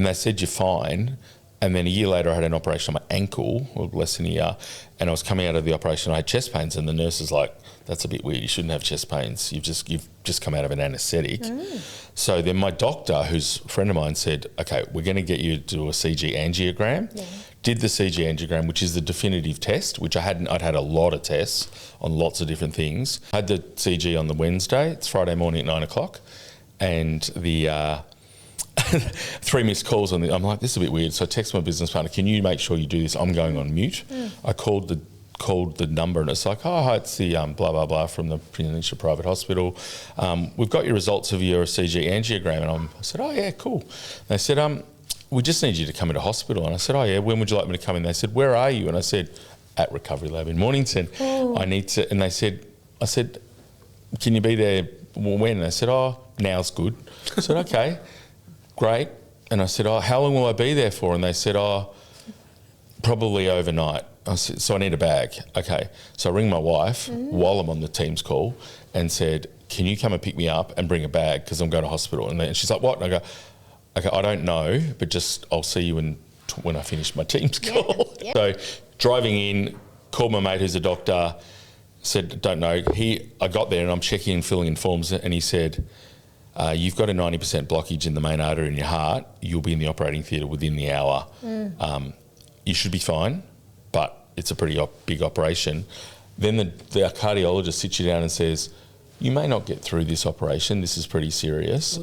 they said, you're fine. And then a year later, I had an operation on my ankle, or less than a year, and I was coming out of the operation. I had chest pains, and the nurse is like, "That's a bit weird. You shouldn't have chest pains. You've just come out of an anaesthetic." So then my doctor, who's a friend of mine, said, "Okay, we're going to get you to do a CG angiogram." Yeah. Did the CG angiogram, which is the definitive test, which I'd had a lot of tests on lots of different things. I had the CG on the Wednesday. It's Friday morning at 9 o'clock, and the 3 missed calls on the. I'm like, this is a bit weird. So I text my business partner, can you make sure you do this? I'm going on mute. I called the number, and it's like, oh, hi, it's the blah, blah, blah from the Peninsula Private Hospital. We've got your results of your CG angiogram. And I said, oh, yeah, cool. They said, we just need you to come into hospital. And I said, oh, yeah, when would you like me to come in? They said, where are you? And I said, at Recovery Lab in Mornington. I need to, and I said, can you be there when? And they said, oh, now's good. I said, okay. Great. And I said, oh, how long will I be there for? And they said, oh, probably overnight. I said, so I need a bag. Okay. So I ring my wife while I'm on the Teams call and said, can you come and pick me up and bring a bag because I'm going to hospital? And she's like, what? And I go, okay, I don't know, but just I'll see you when I finish my Teams call. Yeah. So driving in, called my mate who's a doctor, said, don't know. I got there and I'm checking and filling in forms, and he said, you've got a 90% blockage in the main artery in your heart. You'll be in the operating theatre within the hour. You should be fine, but it's a pretty big operation. Then the cardiologist sits you down and says, you may not get through this operation. This is pretty serious.